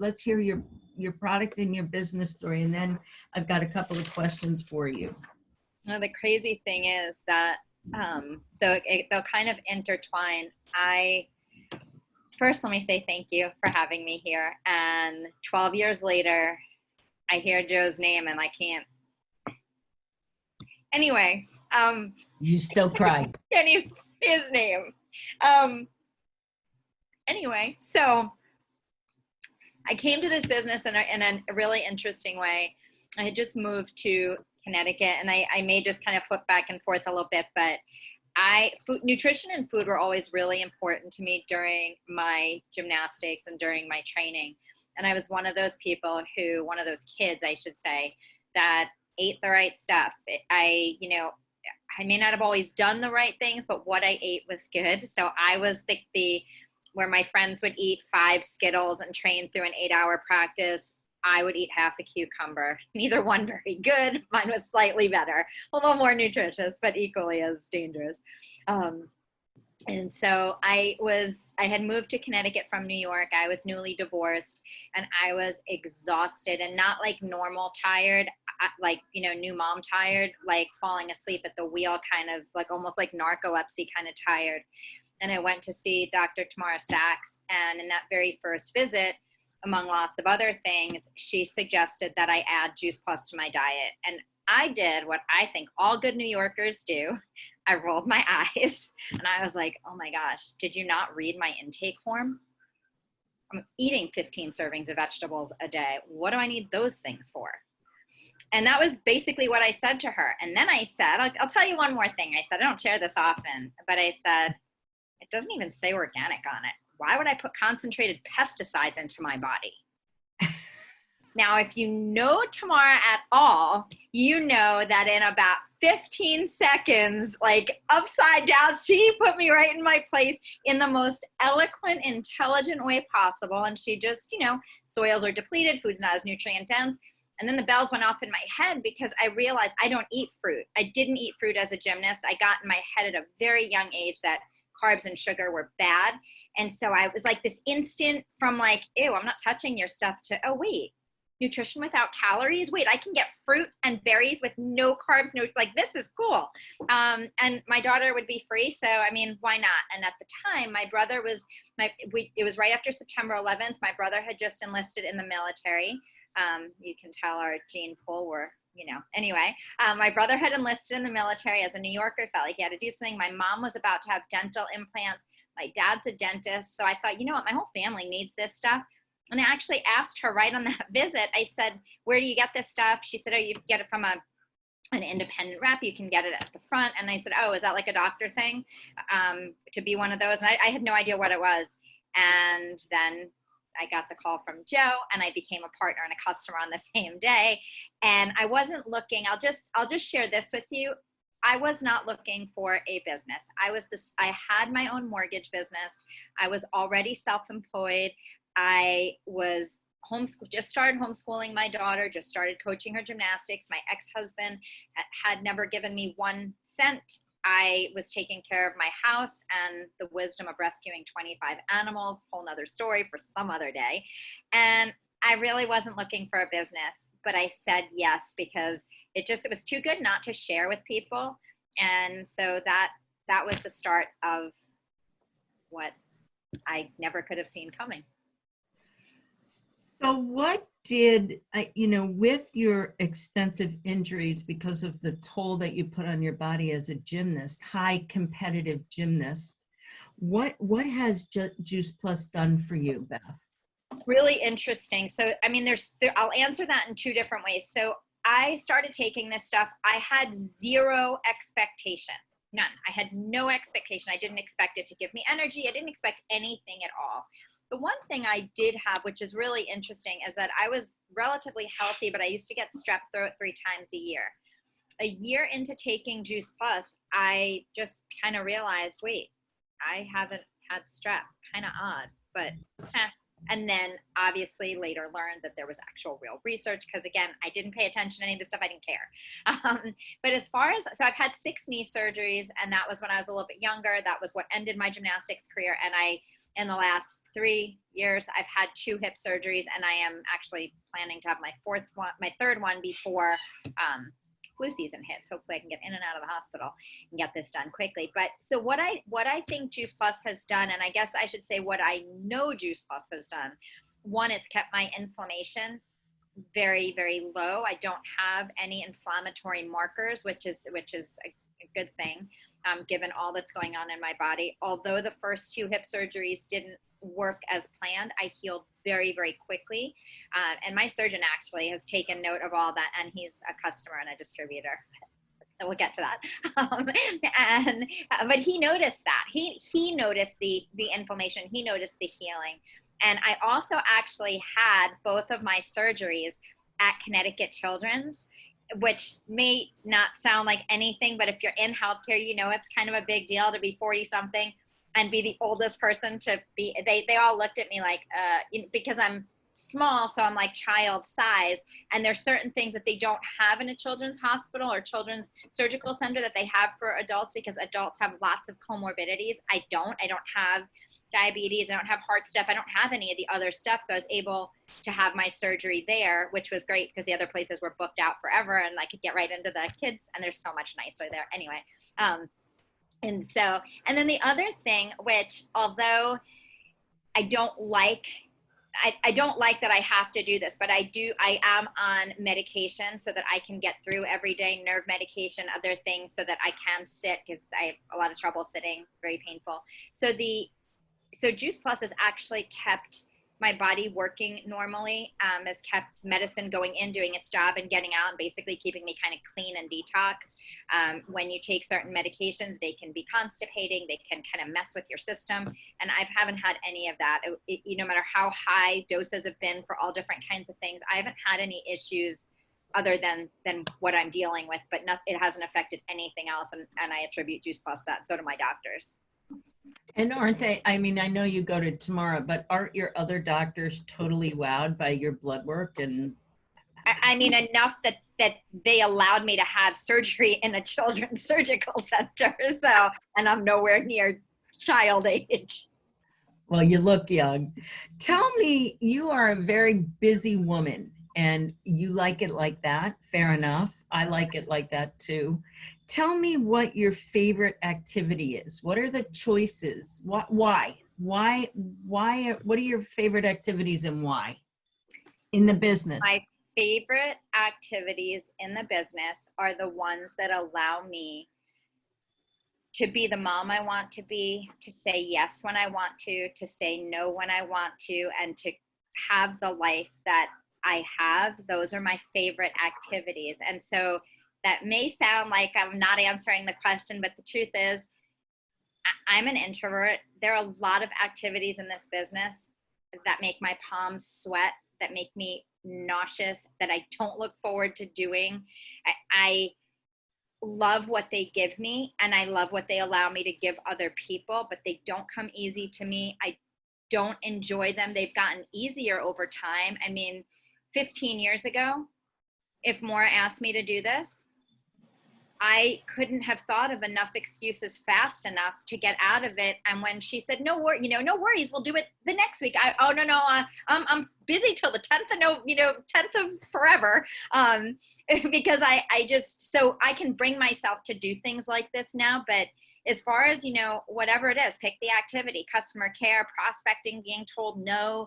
let's hear your product and your business story, and then I've got a couple of questions for you. No, the crazy thing is that they'll kind of intertwine. First, let me say thank you for having me here. And 12 years later, I hear Joe's name and I can't. Anyway. You still cry. Can't even say his name. Anyway, so I came to this business in a really interesting way. I had just moved to Connecticut, and I may just kind of flip back and forth a little bit, but nutrition and food were always really important to me during my gymnastics and during my training. And I was one of those kids, I should say, that ate the right stuff. I may not have always done the right things, but what I ate was good. So I was where my friends would eat 5 Skittles and train through an 8-hour practice, I would eat half a cucumber. Neither one very good. Mine was slightly better, a little more nutritious, but equally as dangerous. And so I had moved to Connecticut from New York. I was newly divorced, and I was exhausted, and not like normal tired, like, new mom tired, like falling asleep at the wheel, kind of like almost like narcolepsy kind of tired. And I went to see Dr. Tamara Sachs, and in that very first visit, among lots of other things, she suggested that I add Juice Plus to my diet. And I did what I think all good New Yorkers do. I rolled my eyes and I was like, oh my gosh, did you not read my intake form? I'm eating 15 servings of vegetables a day. What do I need those things for? And that was basically what I said to her. And then I said, I'll tell you one more thing. I said, I don't share this often, but I said, it doesn't even say organic on it. Why would I put concentrated pesticides into my body? Now, if you know Tamara at all, you know that in about 15 seconds, like upside down, she put me right in my place in the most eloquent, intelligent way possible. And she just, soils are depleted, food's not as nutrient dense. And then the bells went off in my head because I realized I don't eat fruit. I didn't eat fruit as a gymnast. I got in my head at a very young age that carbs and sugar were bad. And so I was like this instant from like, ew, I'm not touching your stuff, to, oh, wait, nutrition without calories? Wait, I can get fruit and berries with no carbs, this is cool. And my daughter would be free. So, why not? And at the time, my brother it was right after September 11th. My brother had just enlisted in the military. You can tell our gene pool anyway, my brother had enlisted in the military as a New Yorker, felt like he had to do something. My mom was about to have dental implants. My dad's a dentist. So I thought, you know what, my whole family needs this stuff. And I actually asked her right on that visit, I said, where do you get this stuff? She said, oh, you get it from an independent rep. You can get it at the front. And I said, oh, is that like a doctor thing to be one of those? And I had no idea what it was. And then I got the call from Joe, and I became a partner and a customer on the same day. And I wasn't looking, I'll just share this with you. I was not looking for a business. I had my own mortgage business. I was already self-employed. I was just started homeschooling my daughter, just started coaching her gymnastics. My ex-husband had never given me 1 cent. I was taking care of my house and the wisdom of rescuing 25 animals, whole nother story for some other day. And I really wasn't looking for a business, but I said yes because it was too good not to share with people. And so that was the start of what I never could have seen coming. So what did, with your extensive injuries because of the toll that you put on your body as a gymnast, high competitive gymnast, what has Juice Plus done for you, Beth? Really interesting. So, I'll answer that in 2 different ways. So I started taking this stuff. I had 0 expectation, none. I had no expectation. I didn't expect it to give me energy. I didn't expect anything at all. The one thing I did have, which is really interesting, is that I was relatively healthy, but I used to get strep throat 3 times a year. A year into taking Juice Plus, I just kind of realized, wait, I haven't had strep. Kind of odd, but And then obviously later learned that there was actual real research, because again, I didn't pay attention to any of this stuff. I didn't care. But as far as, so I've had 6 knee surgeries, and that was when I was a little bit younger. That was what ended my gymnastics career. And in the last 3 years, I've had 2 hip surgeries, and I am actually planning to have my third one before flu season hits. Hopefully I can get in and out of the hospital and get this done quickly. But so what I think Juice Plus has done, and I guess I should say what I know Juice Plus has done, one, it's kept my inflammation very, very low. I don't have any inflammatory markers, which is a good thing, given all that's going on in my body. Although the first 2 hip surgeries didn't work as planned, I healed very, very quickly. And my surgeon actually has taken note of all that, and he's a customer and a distributor. And we'll get to that. But he noticed that. He noticed the inflammation. He noticed the healing. And I also actually had both of my surgeries at Connecticut Children's, which may not sound like anything, but if you're in healthcare, you know it's kind of a big deal to be 40 something and be the oldest person to be. They all looked at me like, because I'm small, so I'm like child size, and there's certain things that they don't have in a children's hospital or children's surgical center that they have for adults, because adults have lots of comorbidities. I don't have diabetes, I don't have heart stuff, I don't have any of the other stuff. So I was able to have my surgery there, which was great because the other places were booked out forever, and I could get right into the kids, and they're so much nicer there anyway. And then the other thing, which although I don't like that I have to do this, but I am on medication so that I can get through every day, nerve medication, other things, so that I can sit, because I have a lot of trouble sitting, very painful. So Juice Plus has actually kept my body working normally, has kept medicine going in, doing its job, and getting out, and basically keeping me kind of clean and detoxed. When you take certain medications, they can be constipating, they can kind of mess with your system, and I haven't had any of that. No matter how high doses have been for all different kinds of things, I haven't had any issues other than what I'm dealing with, but it hasn't affected anything else, and I attribute Juice Plus to that. So do my doctors. And aren't they, I mean, I know you go to Tamara, but aren't your other doctors totally wowed by your blood work? And I mean, enough that they allowed me to have surgery in a children's surgical center. So, and I'm nowhere near child age. well, you look young. Tell me, you are a very busy woman and you like it like that. Fair enough. I like it like that too. Tell me what your favorite activity is. What are the choices? Why? What are your favorite activities and why in the business? My favorite activities in the business are the ones that allow me to be the mom I want to be, to say yes when I want to say no when I want to, and to have the life that I have. Those are my favorite activities. And so that may sound like I'm not answering the question, but the truth is, I'm an introvert. There are a lot of activities in this business that make my palms sweat, that make me nauseous, that I don't look forward to doing. I love what they give me, and I love what they allow me to give other people, but they don't come easy to me. I don't enjoy them. They've gotten easier over time. I mean, 15 years ago, if Maura asked me to do this, I couldn't have thought of enough excuses fast enough to get out of it. And when she said, no worries, we'll do it the next week. I'm busy till the 10th of forever. Because I just, so I can bring myself to do things like this now. But as far as, whatever it is, pick the activity, customer care, prospecting, being told no,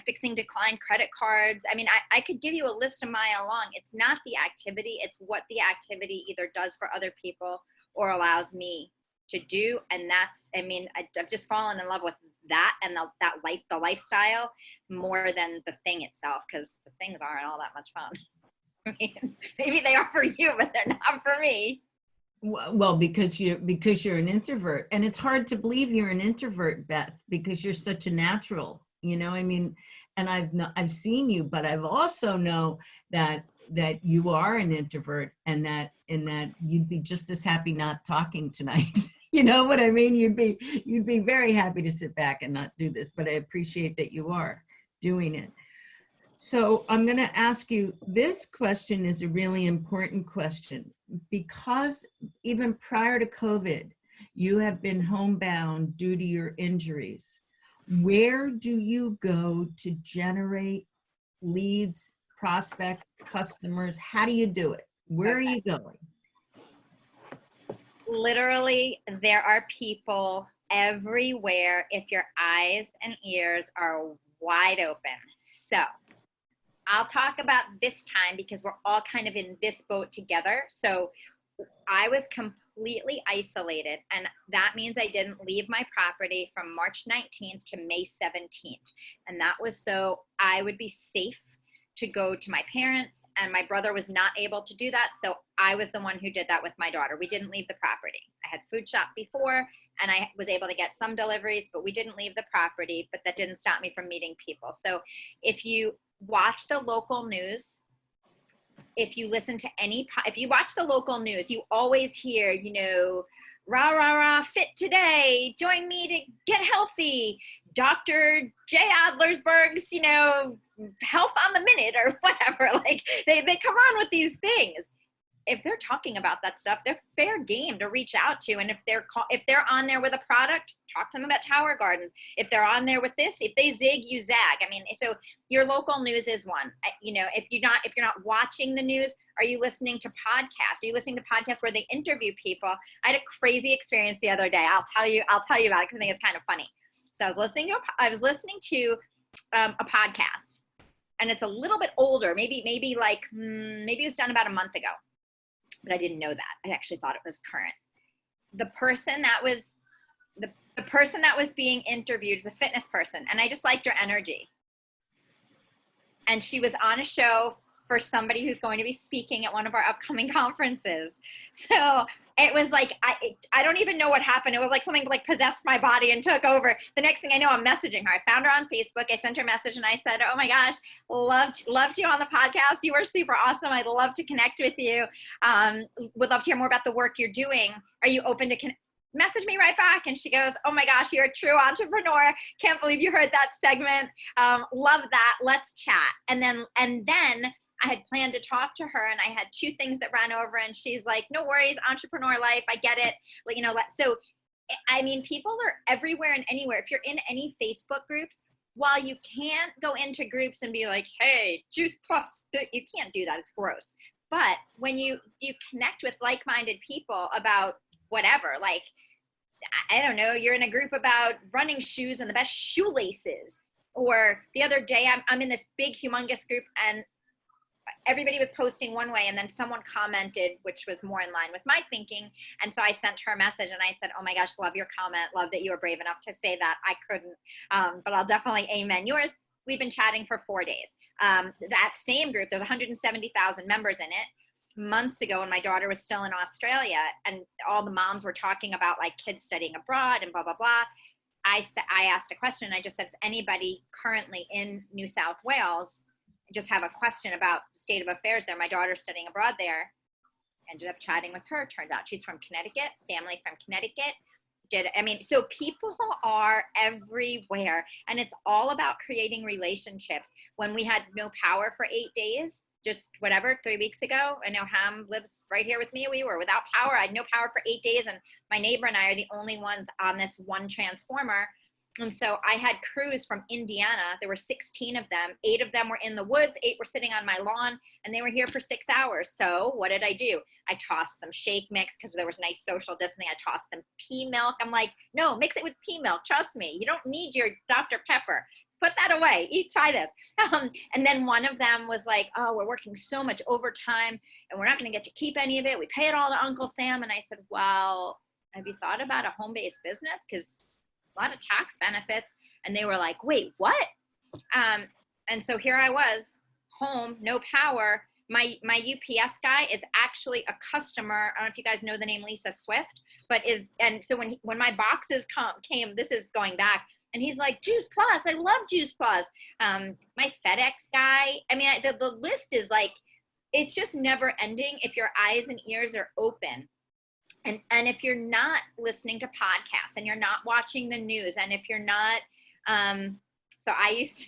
fixing declined credit cards. I mean, I could give you a list a mile long. It's not the activity, it's what the activity either does for other people or allows me to do. And that's, I mean, I've just fallen in love with that and the lifestyle more than the thing itself, because the things aren't all that much fun. I mean, maybe they are for you, but they're not for me. Well, because you're an introvert, and it's hard to believe you're an introvert, Beth, because you're such a natural, I mean, and I've seen you, but I've also know that you are an introvert, and that you'd be just as happy not talking tonight. You know what I mean? You'd be very happy to sit back and not do this, but I appreciate that you are. doing it. So I'm going to ask you, this question is a really important question because even prior to COVID, you have been homebound due to your injuries. Where do you go to generate leads, prospects, customers? How do you do it? Where are you going? Literally, there are people everywhere if your eyes and ears are wide open. So I'll talk about this time because we're all kind of in this boat together. So I was completely isolated, and that means I didn't leave my property from March 19th to May 17th. And that was so I would be safe to go to my parents, and my brother was not able to do that. So I was the one who did that with my daughter. We didn't leave the property. I had food shop before, and I was able to get some deliveries, but we didn't leave the property, but that didn't stop me from meeting people. So if you watch the local news, if you listen to if you watch the local news, you always hear, you know, rah, rah, rah, fit today, join me to get healthy, Dr. J. Adlersberg's, you know, health on the minute or whatever. Like they come on with these things. If they're talking about that stuff, they're fair game to reach out to. And if they're on there with a product, talk to them about Tower Gardens. If they're on there with this, if they zig, you zag. I mean, so your local news is one. You know, if you're not watching the news, are you listening to podcasts? Are you listening to podcasts where they interview people? I had a crazy experience the other day. I'll tell you about it because I think it's kind of funny. So I was listening to a podcast, and it's a little bit older, maybe it was done about a month ago. But I didn't know that. I actually thought it was current. The person that was being interviewed is a fitness person, and I just liked her energy. And she was on a show for somebody who's going to be speaking at one of our upcoming conferences. So it was like, I don't even know what happened. It was like something like possessed my body and took over. The next thing I know, I'm messaging her. I found her on Facebook. I sent her a message and I said, oh my gosh, loved you on the podcast. You were super awesome. I'd love to connect with you. Would love to hear more about the work you're doing. Are you open to message me right back? And she goes, oh my gosh, you're a true entrepreneur. Can't believe you heard that segment. Love that. Let's chat. And then I had planned to talk to her, and I had two things that ran over, and she's like, no worries, entrepreneur life, I get it. Like, you know, so, I mean, people are everywhere and anywhere. If you're in any Facebook groups, while you can't go into groups and be like, hey, Juice Plus, you can't do that. It's gross. But when you connect with like-minded people about whatever, like, I don't know, you're in a group about running shoes and the best shoelaces. Or the other day, I'm in this big, humongous group, and everybody was posting one way, and then someone commented, which was more in line with my thinking. And so I sent her a message and I said, oh my gosh, love your comment. Love that you were brave enough to say that. I couldn't, but I'll definitely amen yours. We've been chatting for 4 days. That same group, there's 170,000 members in it. Months ago, when my daughter was still in Australia and all the moms were talking about like kids studying abroad and blah, blah, blah. I asked a question. I just said, is anybody currently in New South Wales just have a question about the state of affairs there? My daughter's studying abroad there. Ended up chatting with her. Turns out she's from Connecticut, family from Connecticut. So people are everywhere, and it's all about creating relationships. When we had no power for 8 days, just whatever, 3 weeks ago, I know Ham lives right here with me. We were without power. I had no power for 8 days, and my neighbor and I are the only ones on this one transformer. And so I had crews from Indiana. There were 16 of them. 8 of them were in the woods. 8 were sitting on my lawn, and they were here for 6 hours. So what did I do? I tossed them shake mix because there was nice social distancing. I tossed them pea milk. I'm like, no, mix it with pea milk. Trust me. You don't need your Dr. Pepper. Put that away. Try this. And then one of them was like, oh, we're working so much overtime, and we're not going to get to keep any of it. We pay it all to Uncle Sam. And I said, well, have you thought about a home-based business? Because a lot of tax benefits. And they were like, wait, what? And so here I was, home, no power. My UPS guy is actually a customer. I don't know if you guys know the name Lisa Swift, and so when my boxes came, this is going back, and he's like, Juice Plus, I love Juice Plus. My FedEx guy, I mean, the list is like, it's just never ending if your eyes and ears are open. And if you're not listening to podcasts, and you're not watching the news, and if you're not So I used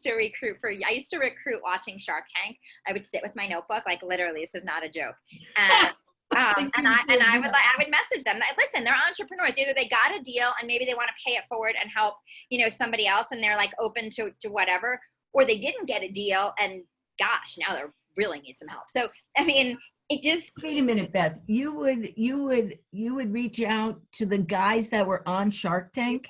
to recruit watching Shark Tank. I would sit with my notebook, like literally, this is not a joke. And I would message them. Listen, they're entrepreneurs. Either they got a deal and maybe they want to pay it forward and help, somebody else, and they're like open to whatever, or they didn't get a deal and gosh, now they really need some help. So I mean, it just. Wait a minute, Beth. You would reach out to the guys that were on Shark Tank?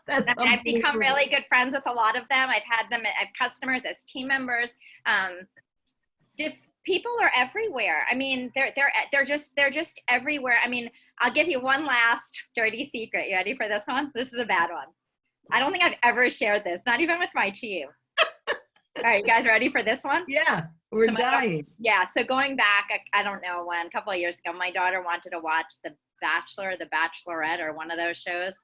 I've become really good friends with a lot of them. I've had them as customers, as team members. Just people are everywhere. I mean, they're just everywhere. I mean, I'll give you one last dirty secret. You ready for this one? This is a bad one. I don't think I've ever shared this, not even with my team. All right, you guys ready for this one? Yeah, we're dying. Yeah, so going back, I don't know when, a couple of years ago, my daughter wanted to watch The Bachelor, The Bachelorette, or one of those shows.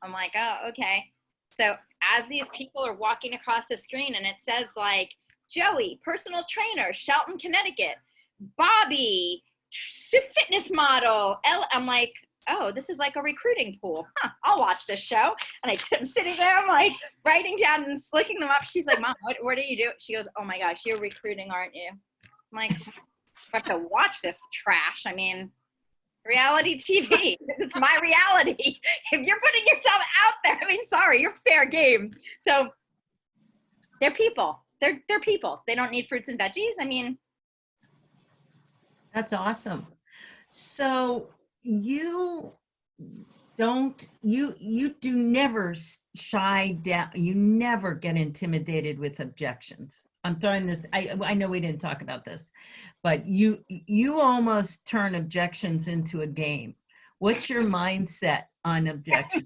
I'm like, oh, okay. So as these people are walking across the screen and it says like, Joey, personal trainer, Shelton, Connecticut, Bobby, fitness model. I'm like, oh, this is like a recruiting pool. Huh, I'll watch this show. And I'm sitting there, I'm like writing down and looking them up. She's like, Mom, what do you do? She goes, oh my gosh, you're recruiting, aren't you? I'm like, I have to watch this trash. I mean, reality TV. It's my reality. If you're putting yourself out there, I mean, sorry, you're fair game. So they're people. They're people. They don't need fruits and veggies. I mean, that's awesome. So you do never shy down. You never get intimidated with objections. I'm throwing this. I know we didn't talk about this, but you almost turn objections into a game. What's your mindset on objections?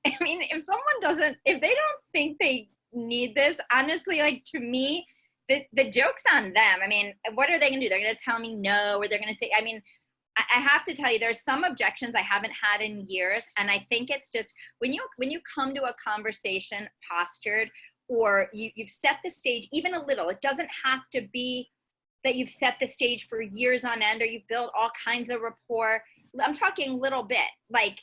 I mean, if they don't think they need this, honestly, like to me, the joke's on them. I mean, what are they gonna do? They're gonna tell me no, or they're gonna say, I mean, I have to tell you, there's some objections I haven't had in years. And I think it's just when you come to a conversation postured, or you've set the stage even a little, it doesn't have to be that you've set the stage for years on end, or you've built all kinds of rapport. I'm talking little bit, like,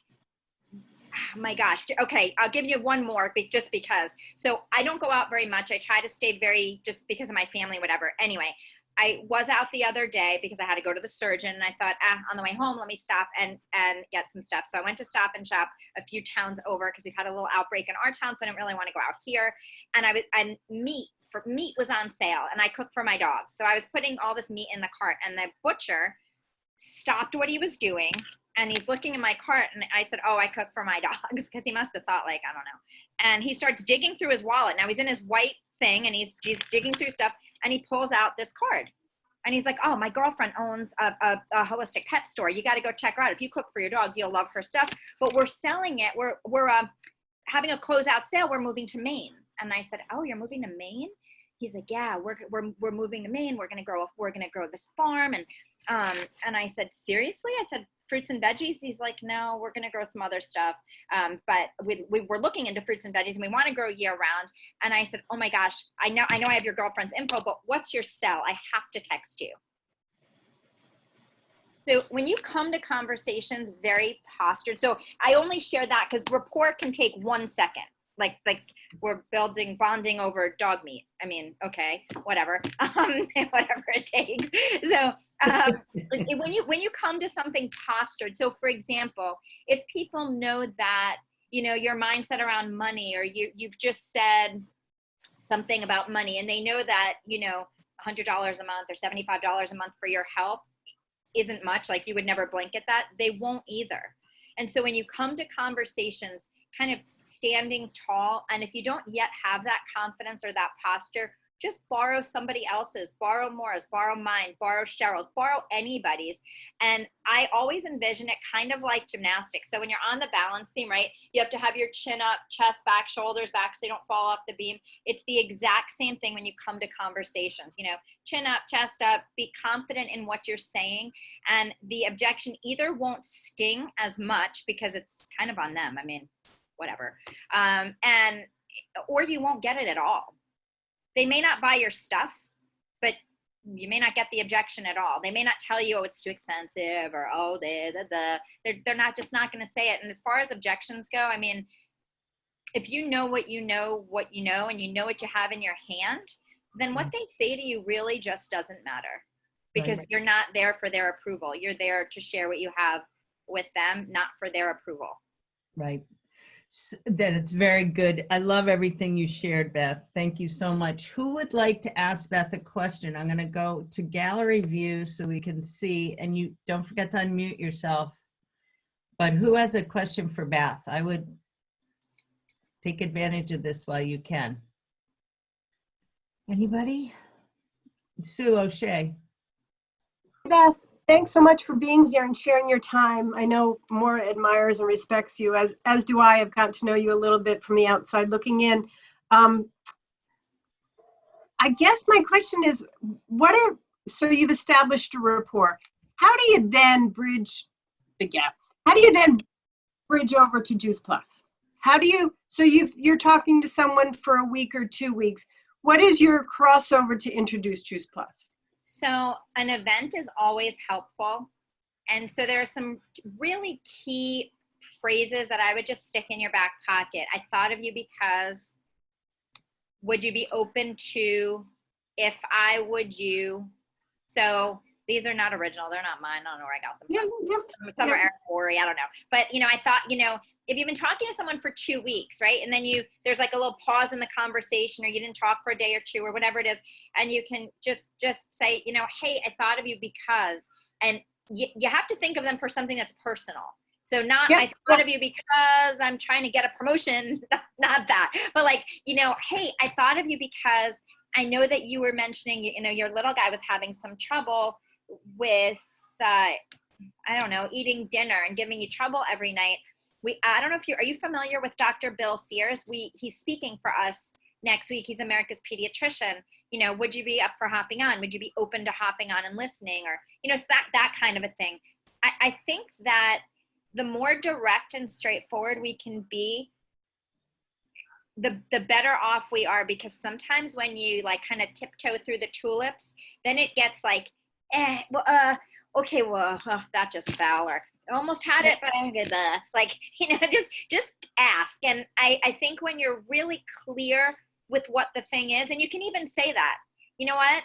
oh my gosh. Okay, I'll give you one more just because. So I don't go out very much. I try to stay just because of my family, whatever. Anyway, I was out the other day because I had to go to the surgeon, and I thought, on the way home, let me stop and get some stuff. So I went to Stop and Shop a few towns over because we've had a little outbreak in our town, so I didn't really want to go out here. And meat was on sale, and I cook for my dogs. So I was putting all this meat in the cart, and the butcher stopped what he was doing, and he's looking in my cart, and I said, oh, I cook for my dogs, because he must have thought, like, I don't know. And he starts digging through his wallet. Now he's in his white thing, and he's digging through stuff, and he pulls out this card. And he's like, oh, my girlfriend owns a holistic pet store. You got to go check her out. If you cook for your dogs, you'll love her stuff. But we're selling it. We're having a closeout sale. We're moving to Maine. And I said, oh, you're moving to Maine? He's like, yeah, we're moving to Maine. We're gonna grow this farm. And I said, seriously? I said, fruits and veggies? He's like, no, we're gonna grow some other stuff. But we're looking into fruits and veggies, and we want to grow year round. And I said, oh my gosh, I know I have your girlfriend's info, but what's your cell? I have to text you. So when you come to conversations very postured, so I only share that because rapport can take 1 second. Like we're bonding over dog meat. I mean, okay, whatever, whatever it takes. So when you come to something postured, so for example, if people know that, your mindset around money, or you've just said something about money, and they know that, $100 a month or $75 a month for your health isn't much, like you would never blink at that, they won't either. And so when you come to conversations, kind of standing tall, and if you don't yet have that confidence or that posture, just borrow somebody else's, borrow Maura's, borrow mine, borrow Cheryl's, borrow anybody's. And I always envision it kind of like gymnastics. So when you're on the balance beam, right, you have to have your chin up, chest back, shoulders back, so you don't fall off the beam. It's the exact same thing when you come to conversations, chin up, chest up, be confident in what you're saying. And the objection either won't sting as much because it's kind of on them. I mean, whatever. Or you won't get it at all. They may not buy your stuff, but you may not get the objection at all. They may not tell you, oh, it's too expensive, or, oh, they're not going to say it. And as far as objections go, I mean, if you know what you know, and you know what you have in your hand, then what they say to you really just doesn't matter, because Right. you're not there for their approval. You're there to share what you have with them, not for their approval. Right. That it's very good. I love everything you shared, Beth. Thank you so much. Who would like to ask Beth a question? I'm going to go to gallery view so we can see, and you don't forget to unmute yourself. But who has a question for Beth? I would take advantage of this while you can. Anybody? Sue O'Shea. Beth, thanks so much for being here and sharing your time. I know Maura admires and respects you, as do I. I've gotten to know you a little bit from the outside looking in. I guess my question is, so you've established a rapport. How do you then bridge the gap? How do you then bridge over to Juice Plus? So you're talking to someone for a week or 2 weeks. What is your crossover to introduce Juice Plus? So an event is always helpful. And so there are some really key phrases that I would just stick in your back pocket. I thought of you because, would you be open to, if I would you? So these are not original. They're not mine. I don't know where I got them from. Some are Eric Worre, I don't know. But, I thought, if you've been talking to someone for 2 weeks, right? And then there's like a little pause in the conversation, or you didn't talk for a day or two or whatever it is. And you can just say, hey, I thought of you because, and you have to think of them for something that's personal. So not, I thought of you because I'm trying to get a promotion, not that, but like, hey, I thought of you because I know that you were mentioning, your little guy was having some trouble with, I don't know, eating dinner and giving you trouble every night. I don't know if are you familiar with Dr. Bill Sears? He's speaking for us next week. He's America's pediatrician. Would you be up for hopping on? Would you be open to hopping on and listening? Or, so that kind of a thing. I think that the more direct and straightforward we can be, the better off we are, because sometimes when you like kind of tiptoe through the tulips, then it gets like, okay, well, that just fell, or almost had it, but like, just ask. And I think when you're really clear with what the thing is, and you can even say that, you know what,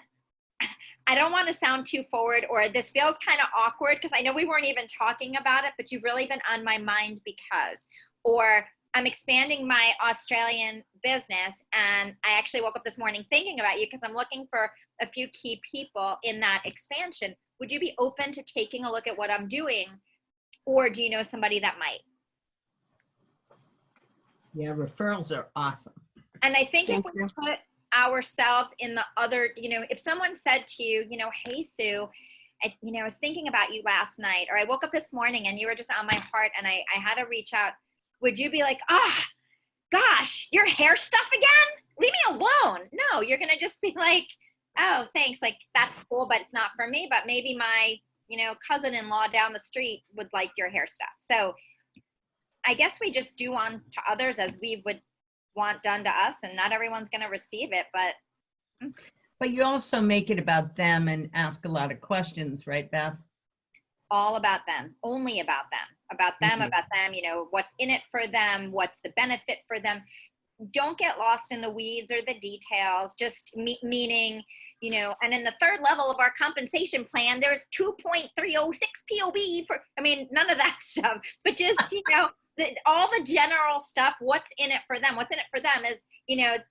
I don't want to sound too forward, or this feels kind of awkward because I know we weren't even talking about it, but you've really been on my mind because, or I'm expanding my Australian business, and I actually woke up this morning thinking about you because I'm looking for a few key people in that expansion. Would you be open to taking a look at what I'm doing? Or do you know somebody that might? Yeah, referrals are awesome. And I think if we put ourselves in the other, if someone said to you, hey, Sue, I was thinking about you last night, or I woke up this morning and you were just on my heart and I had to reach out. Would you be like, gosh, your hair stuff again? Leave me alone. No, you're going to just be like, oh, thanks. Like, that's cool, but it's not for me. But maybe my, cousin-in-law down the street would like your hair stuff. So I guess we just do on to others as we would want done to us, and not everyone's going to receive it, But you also make it about them and ask a lot of questions, right, Beth? All about them, only about them, what's in it for them, what's the benefit for them. Don't get lost in the weeds or the details, just meaning, and in the third level of our compensation plan, there's 2.306 POB for, none of that stuff, but just, all the general stuff, what's in it for them. What's in it for them is,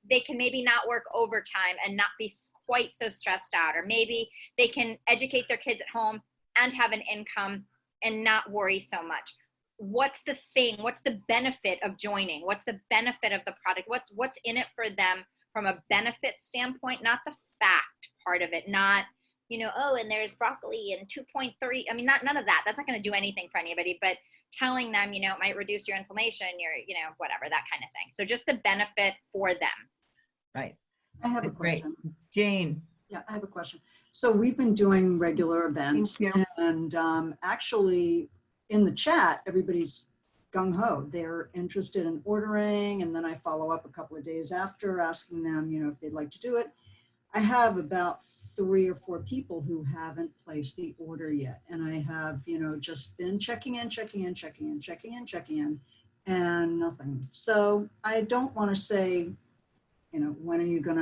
they can maybe not work overtime and not be quite so stressed out, or maybe they can educate their kids at home and have an income and not worry so much. What's the thing? What's the benefit of joining? What's the benefit of the product? What's in it for them from a benefit standpoint, not the fact part of it, not, and there's broccoli and 2.3. None of that. That's not going to do anything for anybody, but telling them, it might reduce your inflammation, your, whatever, that kind of thing. So just the benefit for them. Right. I have a question. Jane. Yeah, I have a question. So we've been doing regular events, and actually in the chat, everybody's gung-ho. They're interested in ordering, and then I follow up a couple of days after asking them, if they'd like to do it. I have about 3 or 4 people who haven't placed the order yet. And I have, just been checking in. and nothing. So I don't want to say, when are you going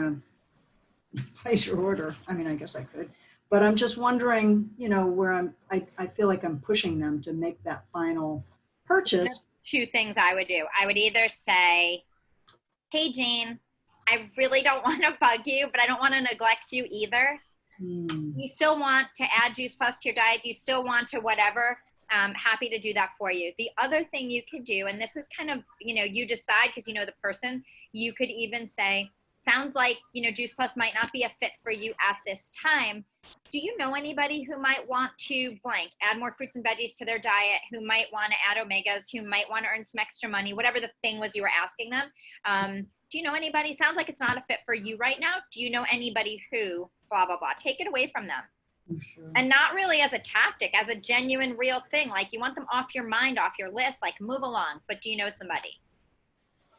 to place your order? I mean, I guess I could, but I'm just wondering, where I feel like I'm pushing them to make that final purchase. Two things I would do. I would either say, hey, Jane, I really don't want to bug you, but I don't want to neglect you either. You still want to add Juice Plus to your diet? You still want to whatever? Happy to do that for you. The other thing you could do, and this is kind of, you decide because you know the person, you could even say, sounds like, Juice Plus might not be a fit for you at this time. Do you know anybody who might want to blank, add more fruits and veggies to their diet, who might want to add omegas, who might want to earn some extra money, whatever the thing was you were asking them. Do you know anybody? Sounds like it's not a fit for you right now. Do you know anybody who, blah, blah, blah. Take it away from them. Sure. And not really as a tactic, as a genuine, real thing. Like you want them off your mind, off your list, like move along. But do you know somebody?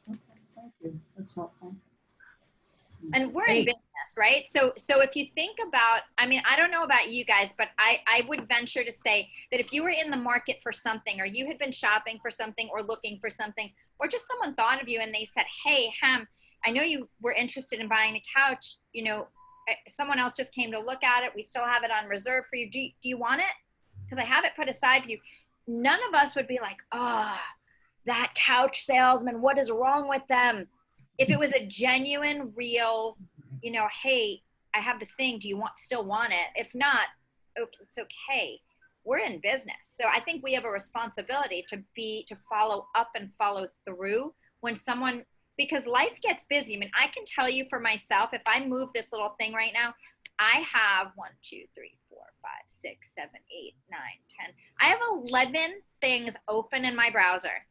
Okay, thank you. That's helpful. And we're in business, right? So if you think about, I mean, I don't know about you guys, but I would venture to say that if you were in the market for something, or you had been shopping for something or looking for something, or just someone thought of you and they said, hey, Hem, I know you were interested in buying the couch, someone else just came to look at it. We still have it on reserve for you. Do you want it? Because I have it put aside for you. None of us would be like, that couch salesman, what is wrong with them? If it was a genuine, real, hey, I have this thing. Do you still want it? If not, it's okay. We're in business. So I think we have a responsibility to follow up and follow through when someone, because life gets busy. I mean, I can tell you for myself, if I move this little thing right now, I have 1, 2, 3, 4, 5, 6, 7, 8, 9, 10. I have 11 things open in my browser.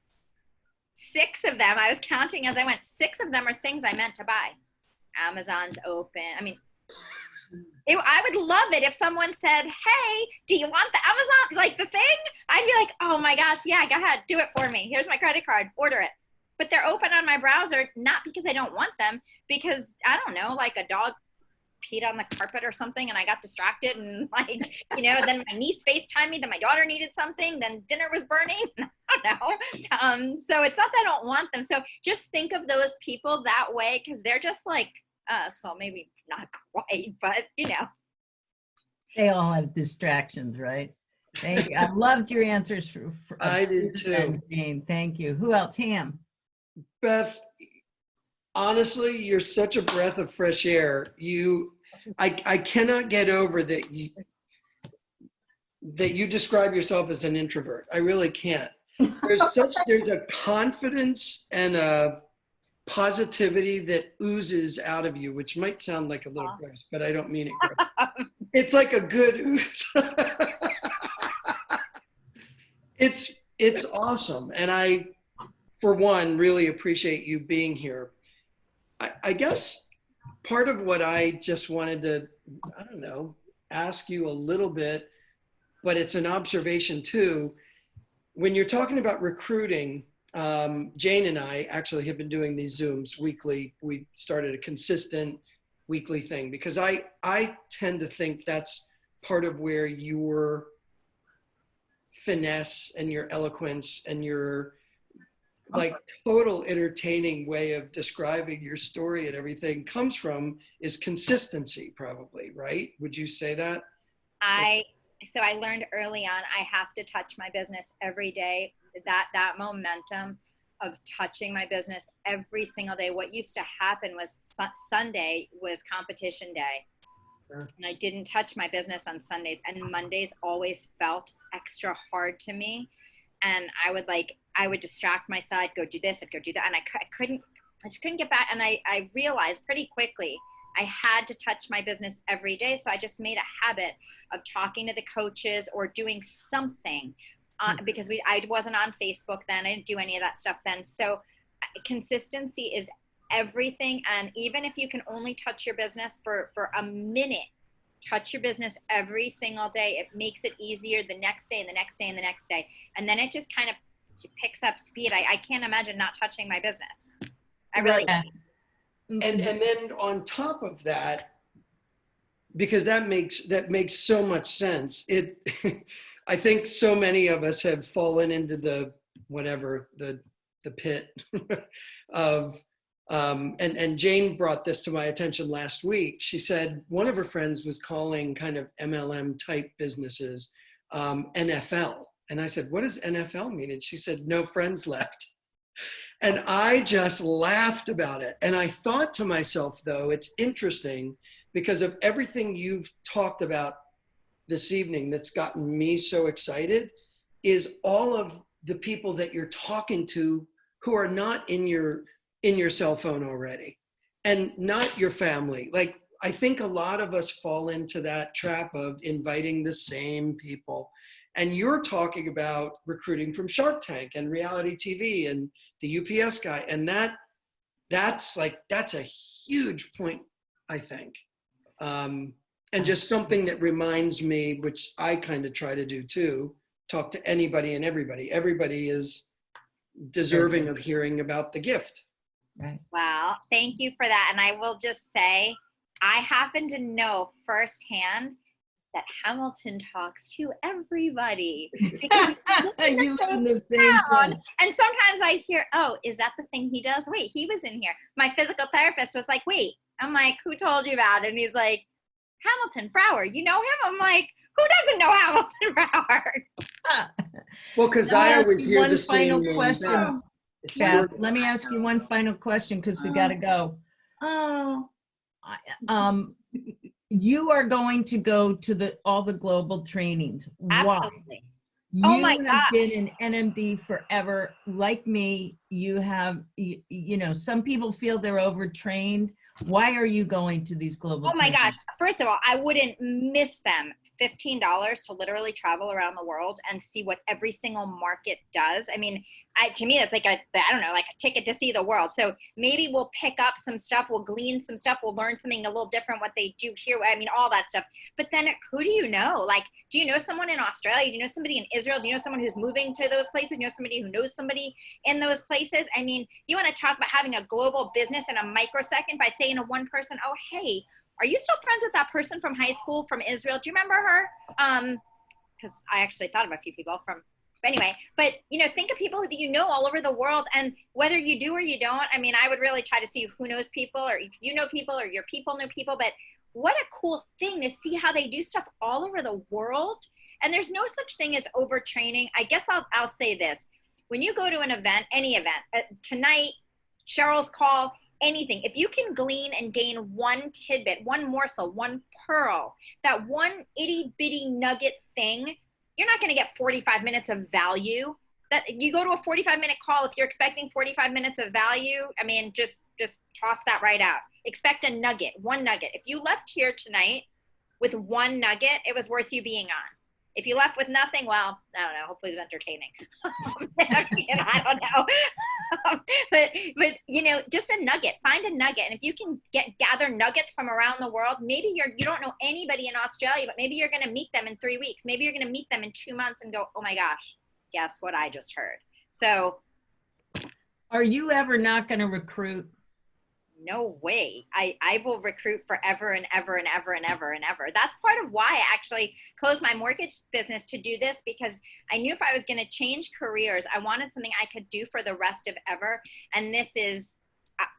6 of them, I was counting as I went, 6 of them are things I meant to buy. Amazon's open. I mean, I would love it if someone said, hey, do you want the Amazon, like the thing? I'd be like, oh my gosh, yeah, go ahead, do it for me. Here's my credit card, order it. But they're open on my browser, not because I don't want them, because I don't know, like a dog peed on the carpet or something and I got distracted and then my niece FaceTimed me, then my daughter needed something, then dinner was burning. I don't know. So it's not that I don't want them. So just think of those people that way, because they're just like us. Well, maybe not quite, but They all have distractions, right? Thank you. I loved your answers for I did too. Jane. Thank you. Who else? Ham. Beth, honestly, you're such a breath of fresh air. I cannot get over that you describe yourself as an introvert. I really can't. There's a confidence and a positivity that oozes out of you, which might sound like a little gross, but I don't mean it gross. It's like a good ooze. It's awesome. And I, for one, really appreciate you being here. I guess part of what I just wanted to, ask you a little bit, but it's an observation too. When you're talking about recruiting, Jane and I actually have been doing these Zooms weekly. We started a consistent weekly thing because I tend to think that's part of where your finesse and your eloquence and your like total entertaining way of describing your story and everything comes from is consistency, probably, right? Would you say that? So I learned early on, I have to touch my business every day. That momentum of touching my business every single day. What used to happen was Sunday was competition day. Sure. And I didn't touch my business on Sundays, and Mondays always felt extra hard to me. And I would distract myself, go do this, I'd go do that. And I just couldn't get back. And I realized pretty quickly I had to touch my business every day. So I just made a habit of talking to the coaches or doing something because I wasn't on Facebook then. I didn't do any of that stuff then. So consistency is everything. And even if you can only touch your business for a minute, touch your business every single day. It makes it easier the next day and the next day and the next day. And then it just kind of picks up speed. I can't imagine not touching my business. I really can't. And then on top of that, because that makes so much sense. I think so many of us have fallen into the the pit of, and Jane brought this to my attention last week. She said one of her friends was calling kind of MLM type businesses NFL. And I said, what does NFL mean? And she said, no friends left. And I just laughed about it. And I thought to myself, though, it's interesting because of everything you've talked about this evening that's gotten me so excited is all of the people that you're talking to who are not in your cell phone already and not your family. Like, I think a lot of us fall into that trap of inviting the same people. And you're talking about recruiting from Shark Tank and reality TV and the UPS guy. And that's a huge point, I think. And just something that reminds me, which I kind of try to do too, talk to anybody and everybody. Everybody is deserving of hearing about the gift. Right. Well, thank you for that. And I will just say, I happen to know firsthand that Hamilton talks to everybody. Because You live in the same town. and sometimes I hear, oh, is that the thing he does? Wait, he was in here. My physical therapist was like, wait. I'm like, who told you about it? And he's like, Hamilton Frower. You know him? I'm like, who doesn't know Hamilton Frower? Well, because I always hear the same final name. question. It's Beth, your- let me ask you one final question because we got to go. Oh, You are going to go to all the global trainings. Why? Absolutely. You Oh my have been an NMD forever. Like me, you have, you know, some people feel they're overtrained. Why are you going to these global Oh my trainings? gosh. First of all, I wouldn't miss them. $15 to literally travel around the world and see what every single market does. I mean, to me, that's like I don't know, like a ticket to see the world. So maybe we'll pick up some stuff, we'll glean some stuff, we'll learn something a little different, what they do here. I mean, all that stuff. But then who do you know? Like, do you know someone in Australia? Do you know somebody in Israel? Do you know someone who's moving to those places? Do you know somebody who knows somebody in those places? I mean, you want to talk about having a global business in a microsecond by saying to one person, oh, hey, are you still friends with that person from high school from Israel? Do you remember her? Because I actually thought of a few people from, anyway, but you know, think of people that you know all over the world, and whether you do or you don't, I mean, I would really try to see who knows people, or if you know people or your people know people, but what a cool thing to see how they do stuff all over the world. And there's no such thing as overtraining. I guess I'll say this. When you go to an event, any event, tonight, Cheryl's call, anything, if you can glean and gain one tidbit, one morsel, one pearl, that one itty bitty nugget thing, you're not going to get 45 minutes of value. That you go to a 45-minute call, if you're expecting 45 minutes of value, I mean, just toss that right out. Expect a nugget, one nugget. If you left here tonight with one nugget, it was worth you being on. If you left with nothing, well, I don't know, hopefully it was entertaining. I don't know. but you know, just a nugget, find a nugget. And if you can gather nuggets from around the world, maybe you don't know anybody in Australia, but maybe you're going to meet them in 3 weeks. Maybe you're going to meet them in 2 months and go, oh my gosh, guess what I just heard. So Are you ever not going to recruit? no way. I will recruit forever and ever and ever and ever and ever. That's part of why I actually closed my mortgage business to do this, because I knew if I was going to change careers, I wanted something I could do for the rest of ever. And this is,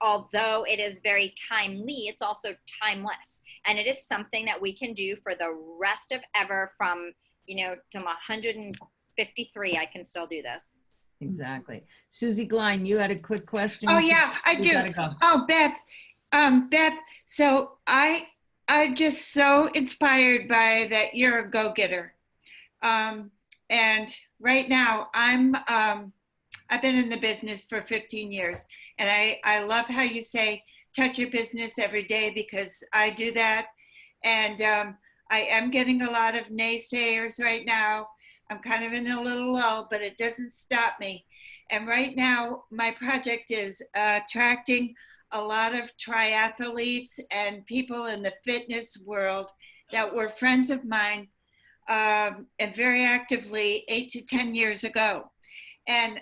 although it is very timely, it's also timeless. And it is something that we can do for the rest of ever from, you know, to 153, I can still do this. Exactly. Susie Glein, you had a quick question? oh yeah, I You do. gotta go. Oh, Beth, Beth. So I just so inspired by that. You're a go-getter, and right now I've been in the business for 15 years, and I love how you say touch your business every day, because I do that, and I am getting a lot of naysayers right now. I'm kind of in a little lull, but it doesn't stop me. And right now, my project is attracting a lot of triathletes and people in the fitness world that were friends of mine and very actively 8 to 10 years ago. And,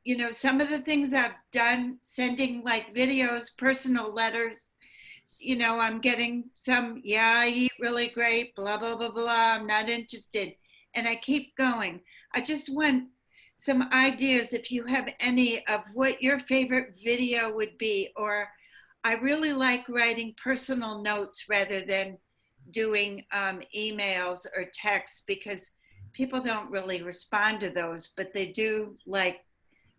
you know, some of the things I've done, sending like videos, personal letters, you know, I'm getting some, yeah, I eat really great, blah, blah, blah, blah, I'm not interested. And I keep going. I just want some ideas, if you have any, of what your favorite video would be. Or I really like writing personal notes rather than doing emails or texts, because people don't really respond to those, but they do like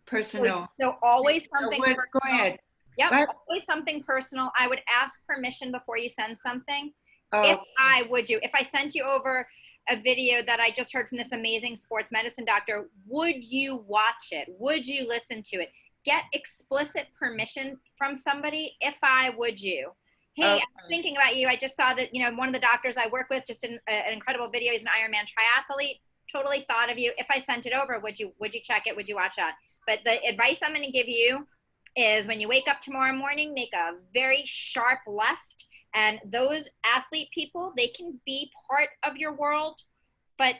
personal. So always So something. go ahead. Yep, What? always something personal. I would ask permission before you send something. Oh, If I sent you over a video that I just heard from this amazing sports medicine doctor, would you watch it? Would you listen to it? Get explicit permission from somebody. If I would you. Hey, okay. I was thinking about you. I just saw that, one of the doctors I work with just an incredible video. He's an Ironman triathlete. Totally thought of you. If I sent it over, would you check it? Would you watch that? But the advice I'm going to give you is, when you wake up tomorrow morning, make a very sharp left. And those athlete people, they can be part of your world, but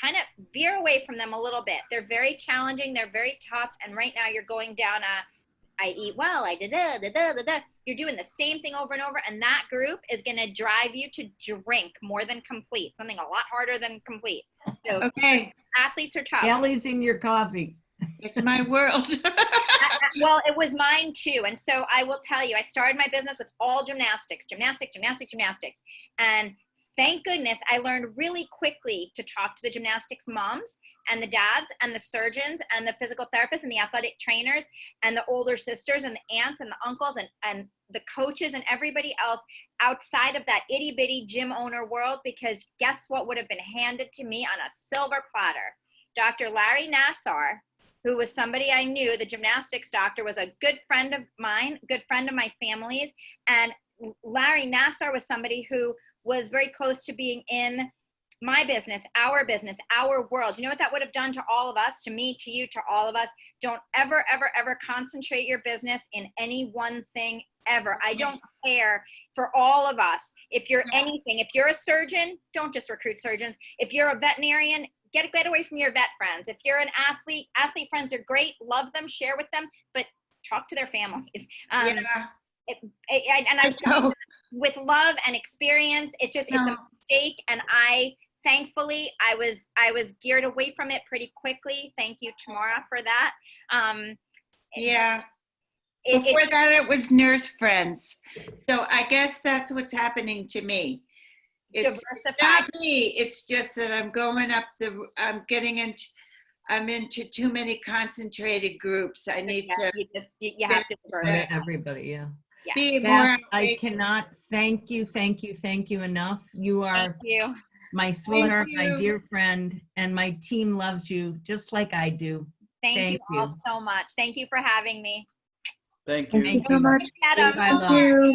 kind of veer away from them a little bit. They're very challenging. They're very tough. And right now you're going down I eat well, I da-da. You're doing the same thing over and over. And that group is going to drive you to drink more than complete, something a lot harder than complete. So Okay. athletes are tough. Jelly's in your coffee. It's my world. Well, it was mine too. And so I will tell you, I started my business with all gymnastics. And thank goodness I learned really quickly to talk to the gymnastics moms and the dads and the surgeons and the physical therapists and the athletic trainers and the older sisters and the aunts and the uncles and the coaches and everybody else outside of that itty bitty gym owner world, because guess what would have been handed to me on a silver platter? Dr. Larry Nassar, who was somebody I knew, the gymnastics doctor, was a good friend of mine, good friend of my family's. And Larry Nassar was somebody who was very close to being in my business, our world. You know what that would have done to all of us, to me, to you, to all of us? Don't ever, ever, ever concentrate your business in any one thing ever. I don't care, for all of us. If you're anything, if you're a surgeon, don't just recruit surgeons. If you're a veterinarian, get away from your vet friends. If you're an athlete friends are great. Love them, share with them, but talk to their families. Yeah. And I'm saying with love and experience, it's a mistake. And thankfully, I was geared away from it pretty quickly. Thank you, Tamara, for that. Yeah. Before that, it was nurse friends. So I guess that's what's happening to me. It's not me. It's just that I'm into too many concentrated groups. I need to. You have to diversify. Everybody, yeah. Be Beth, more. I cannot thank you enough. You are my sweetheart, my dear friend, and my team loves you just like I do. Thank you all so much. Thank you for having me. Thank you. Thank you so much. Adam. Thank you.